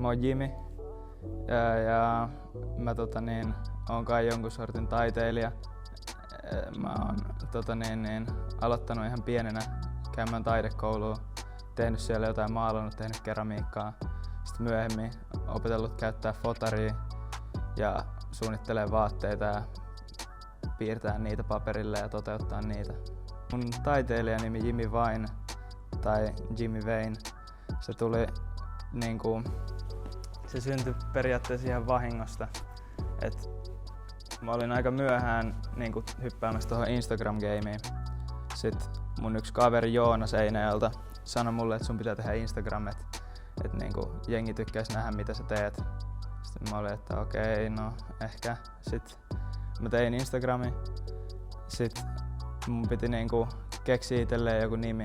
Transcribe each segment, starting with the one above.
Mä oon Jimi ja mä oon kai jonkun sortin taiteilija. Mä oon aloittanut ihan pienenä käymään taidekouluun, tehnyt siellä jotain maalannut, tehnyt keramiikkaa. Sitten myöhemmin opetellut käyttää fotaria ja suunnittelee vaatteita ja piirtää niitä paperille ja toteuttaa niitä. Mun taiteilijanimi Jimi Vain tai Jimmy Vain, se syntyi periaatteessa ihan vahingosta. Mä olin aika myöhään hyppäämässä tuohon Instagram-gameen. Sitten mun yksi kaveri Joona Seinäjältä sanoi mulle, että sun pitää tehdä Instagram, että jengi tykkäisi nähdä mitä sä teet. Sitten mä olin, että okei, no ehkä. Sitten mä tein Instagramin. Sitten mun piti keksiä itselleen joku nimi.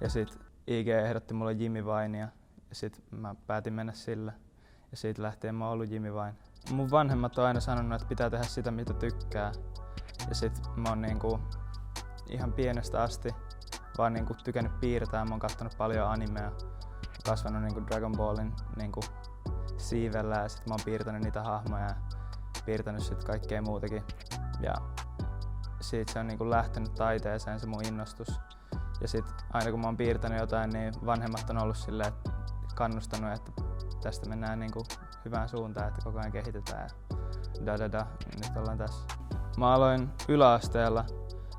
Ja sitten IG ehdotti mulle Jimi Vainia. Ja sitten mä päätin mennä sillä. Ja siitä lähtien mä oon ollut Jimi Vain. Mun vanhemmat on aina sanonut, että pitää tehdä sitä mitä tykkää. Ja sit mä oon ihan pienestä asti vaan tykännyt piirtää. Mä oon kattonut paljon animea. Kasvanut Dragon Ballin siivellä ja sit mä oon piirtänyt niitä hahmoja ja piirtänyt sit kaikkea muutakin. Ja siitä se on lähtenyt taiteeseen se mun innostus. Ja sit aina kun mä oon piirtänyt jotain, niin vanhemmat on ollut silleen, että kannustanut, että tästä mennään hyvään suuntaan, että koko ajan kehitetään ja nyt ollaan tässä. Mä aloin yläasteella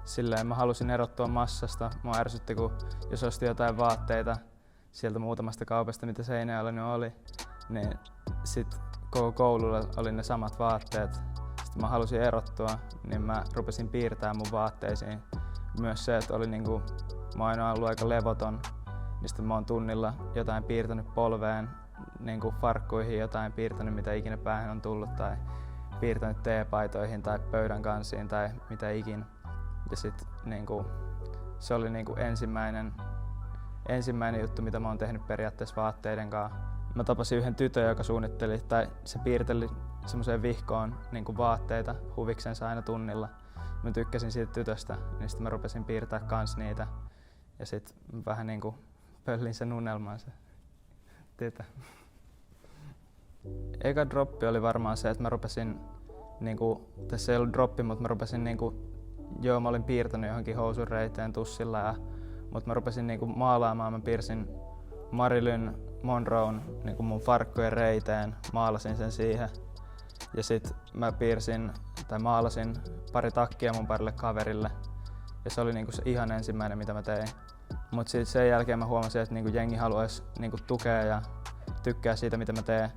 silleen, mä halusin erottua massasta. Mua ärsytti, jos osti jotain vaatteita sieltä muutamasta kaupasta, mitä Seinäjoella nyt oli, niin sit koko koululla oli ne samat vaatteet. Sitten mä halusin erottua, niin mä rupesin piirtämään mun vaatteisiin. Myös se, että oli mä oon aina ollut aika levoton, niin sitten mä oon tunnilla jotain piirtänyt polveen, farkkuihin jotain piirtänyt mitä ikinä päähän on tullut tai piirtänyt teepaitoihin tai pöydän kansiin tai mitä ikinä. Ja sit se oli ensimmäinen juttu, mitä mä oon tehnyt periaatteessa vaatteiden kanssa. Mä tapasin yhden tytön, joka suunnitteli tai se piirteli semmoiseen vihkoon vaatteita huviksensa aina tunnilla. Mä tykkäsin siitä tytöstä, niin sitten mä rupesin piirtää kans niitä. Ja sit vähän pöllin sen unelmaan se tytö. Eka droppi oli varmaan se, että mä rupesin, tässä ei ollut droppi, mutta mä rupesin mä olin piirtänyt johonkin housun reiteen tussilla, mutta mä rupesin maalaamaan, mä piirsin Marilyn Monroen mun farkkujen reiteen, maalasin sen siihen. Ja sit mä maalasin pari takkia mun parille kaverille. Ja se oli se ihan ensimmäinen mitä mä tein. Mut sit sen jälkeen mä huomasin, että jengi haluaisi tukea ja tykkää siitä mitä mä teen.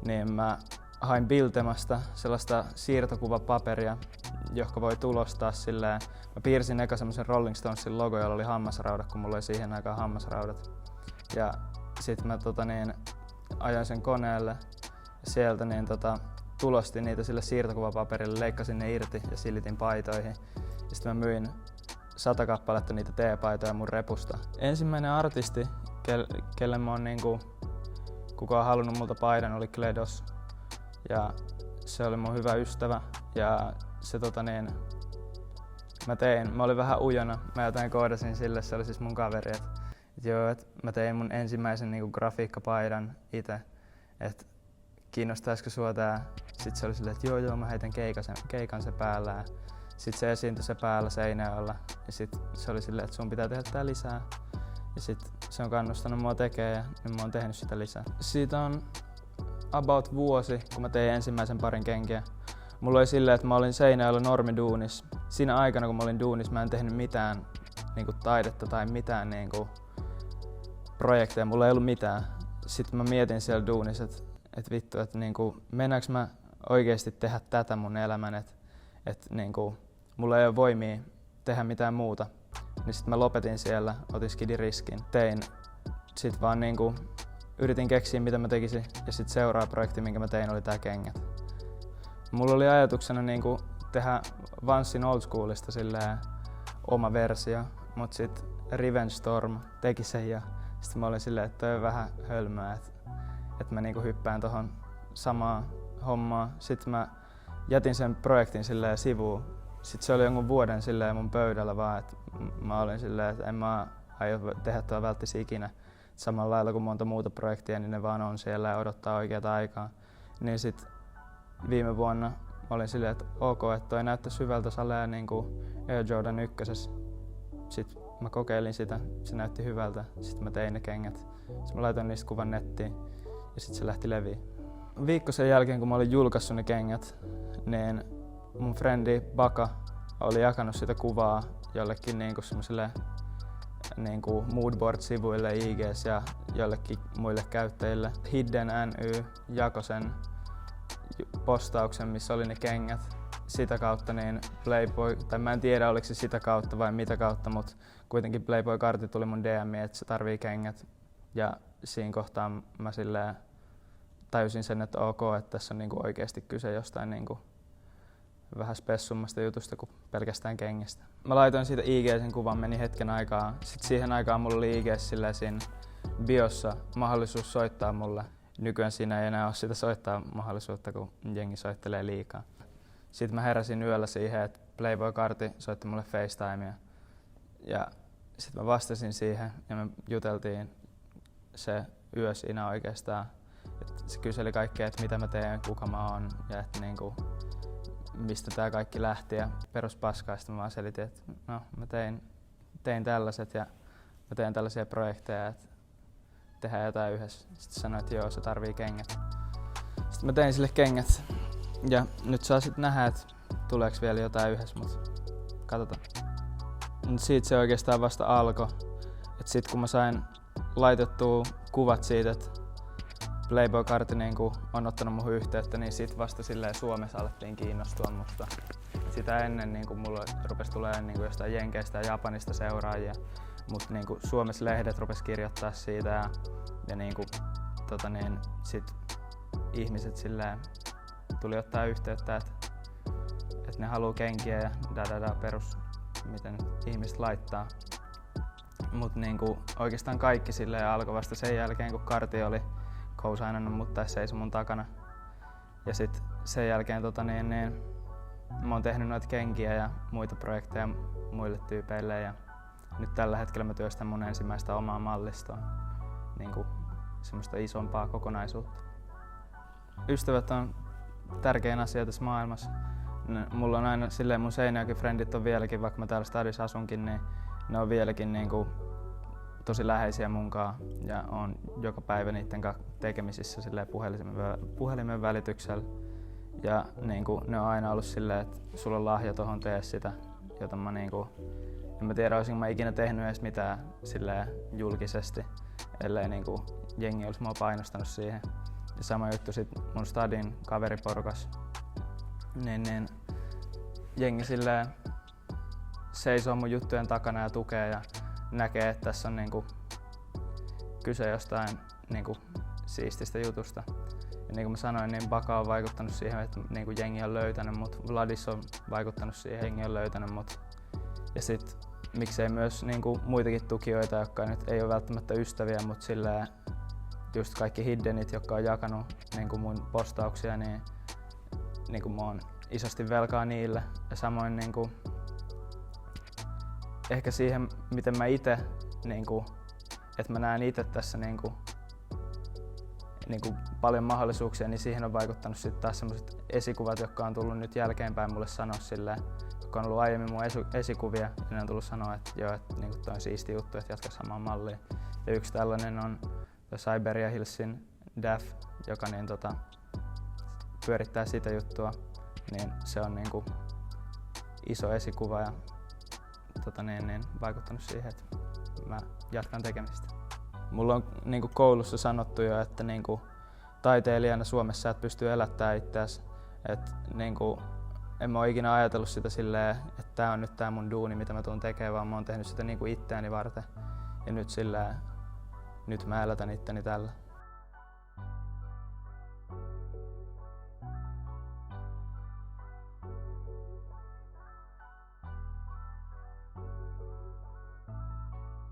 Niin mä hain Biltemasta sellaista siirtokuvapaperia, joka voi tulostaa silleen. Mä piirsin eka semmosen Rolling Stonesin logo, jolla oli hammasraudat, kun mulla oli siihen aikaan hammasraudat. Ja sit mä ajoin sen koneelle ja sieltä tulostin niitä sille siirtokuvapaperille, leikkasin ne irti ja silitin paitoihin. Ja sit mä myin 100 kappaletta niitä teepaitoja mun repusta. Ensimmäinen artisti, kelle mä oon kuka on halunnut multa paidan, oli Kledos. Ja se oli mun hyvä ystävä. Ja se mä olin vähän ujona. Mä jotain koodasin sille, se oli siis mun kaveri. Et mä tein mun ensimmäisen grafiikkapaidan ite. Et kiinnostaisiko sua tää? Sitten se oli silleen, että joo, mä heitän keikan se päällä. Ja sit se esiintyi se päällä Seinäjoella. Ja sit se oli silleen, että sun pitää tehdä tää lisää. Ja sit se on kannustanut mua tekemään ja nyt mä oon tehnyt sitä lisää. Siitä on about vuosi, kun mä tein ensimmäisen parin kenkiä. Mulla oli silleen, että mä olin Seinäjoella normiduunis. Siinä aikana, kun mä olin duunis, mä en tehnyt mitään taidetta tai mitään projekteja. Mulla ei ollut mitään. Sitten mä mietin siellä duunissa, että vittu, että mennäänkö mä oikeesti tehdä tätä mun elämän, että mulla ei ole voimia tehdä mitään muuta. Niin sit mä lopetin siellä, otin skidiriskin. Tein sit vaan yritin keksiä mitä mä tekisin ja sit seuraava projekti minkä mä tein oli tää kengät. Mulla oli ajatuksena tehdä Vanssin Old Schoolista silleen oma versio, mut sit Revenge Storm teki sen ja sit mä olin silleen, että toi on vähän hölmöä, että mä hyppään tohon samaan hommaan. Sit mä jätin sen projektin silleen sivuun. Sit se oli jonkun vuoden silleen mun pöydällä vaan, että mä olin silleen, että en mä aio tehdä tuo välttis ikinä. samalla lailla kuin monta muuta projektia, niin ne vaan on siellä ja odottaa oikeata aikaa. Niin sit viime vuonna olin silleen, että ok, että toi näyttäisi hyvältä salee niinku Air Jordan 1. Sitten mä kokeilin sitä, se näytti hyvältä, sitten mä tein ne kengät. Sitten mä laitoin niistä kuvan nettiin ja sitten se lähti leviin. Viikko sen jälkeen, kun mä olin julkaissut ne kengät, niin mun frendi Baka oli jakanut sitä kuvaa jollekin niinku semmosille niinku moodboard-sivuille IG:s ja jollekin muille käyttäjille. Hidden NY jakoi sen postauksen, missä oli ne kengät. Sitä kautta niin Playboy, tai mä en tiedä oliko se sitä kautta vai mitä kautta, mutta kuitenkin Playboy-kartti tuli mun DM:iin, että se tarvii kengät. Ja siinä kohtaa mä silleen tajusin sen, että ok, että tässä on niinku oikeasti kyse jostain niinku vähän spessummasta jutusta kuin pelkästään kengistä. Mä laitoin siitä IG:n kuvan, meni hetken aikaa. Sitten siihen aikaan mulla oli IG:ssä silleen siinä biossa mahdollisuus soittaa mulle. Nykyään siinä ei enää ole sitä soittaa mahdollisuutta, kun jengi soittelee liikaa. Sitten mä heräsin yöllä siihen, että Playboy-kartti soitti mulle FaceTimea. Ja sitten mä vastasin siihen ja me juteltiin se yö siinä oikeastaan. Et se kyseli kaikkea, että mitä mä teen, kuka mä oon ja että niinku, mistä tää kaikki lähti ja peruspaskaa. Sitten mä vaan selitin, että no, mä tein tällaiset ja mä teen tällaisia projekteja, että tehdään jotain yhdessä. Sitten sanoin, että joo, se tarvii kengät. Sitten mä tein sille kengät ja nyt saa sitten nähdä, että tuleeko vielä jotain yhdessä, mutta katsotaan. Siitä se oikeastaan vasta alkoi. Sitten kun mä sain laitettua kuvat siitä, että Playboy-kartti niinku on ottanut muhun yhteyttä, niin sit vasta silleen Suomessa alettiin kiinnostua musta. Sitä ennen niinku mulla rupesi tulemaan niinku jostain Jenkeistä ja Japanista seuraajia, mutta niinku Suomessa lehdet rupesi kirjoittaa siitä ja niinku, sit ihmiset silleen tuli ottaa yhteyttä, että ne haluu kenkiä ja perus, miten ihmiset laittaa. Mut niinku oikeastaan kaikki silleen alkoi vasta sen jälkeen, kun Karti oli co-signannut mut tai seisoi mun takana. Ja sit sen jälkeen mä oon tehnyt noita kenkiä ja muita projekteja muille tyypeille ja nyt tällä hetkellä mä työstän mun ensimmäistä omaa mallistoa, niinku semmoista isompaa kokonaisuutta. Ystävät on tärkein asia tässä maailmassa. Mulla on aina silleen mun Seinäjoki-frendit on vieläkin, vaikka mä täällä stadissa asunkin, niin ne on vieläkin niinku tosi läheisiä munkaan ja on joka päivä niiden kanssa tekemisissä silleen puhelimen välityksellä. Ja niinku, ne on aina ollut silleen, että sulla on lahja tohon, tee sitä, jota mä niinku, en mä tiedä olisinko mä ikinä tehnyt edes mitään silleen julkisesti, ellei niinku jengi olisi mua painostanut siihen. Ja sama juttu sit mun stadin kaveriporukas, niin jengi silleen seisoo mun juttujen takana ja tukee ja näkee, että tässä on niinku kyse jostain niinku siististä jutusta. Ja niin kuin mä sanoin, niin Baka on vaikuttanut siihen, että niinku jengi on löytänyt mut. Vladis on vaikuttanut siihen, jengi on löytänyt mut. Ja sit miksei myös niinku muitakin tukijoita, jotka nyt ei ole välttämättä ystäviä, mutta silleen just kaikki hiddenit, jotka on jakanut niinku mun postauksia, niin niinku mä oon isosti velkaa niille. Ja samoin niinku ehkä siihen, miten mä ite, niinku, että mä näen ite tässä niinku paljon mahdollisuuksia, niin siihen on vaikuttanut sitten taas sellaiset esikuvat, jotka on tullut nyt jälkeenpäin mulle sanoa silleen, jotka on ollut aiemmin mun esikuvia, ja ne on tullut sanoa, että joo, että niinku toi on siisti juttu, että jatka samaan malliin. Ja yksi tällainen on Siberia Hillsin Daf, joka niin, pyörittää sitä juttua, niin se on niinku iso esikuva ja vaikuttanut siihen, että mä jatkan tekemistä. Mulla on niinku koulussa sanottu jo, että niinku taiteilijana Suomessa et pysty elättämään itseäsi. Niinku, en mä ole ikinä ajatellut sitä silleen, että tää on nyt tää mun duuni, mitä mä tuun tekemään, vaan mä oon tehnyt sitä niinku itteeni varten. Ja nyt silleen, nyt mä elätän itteni tällä.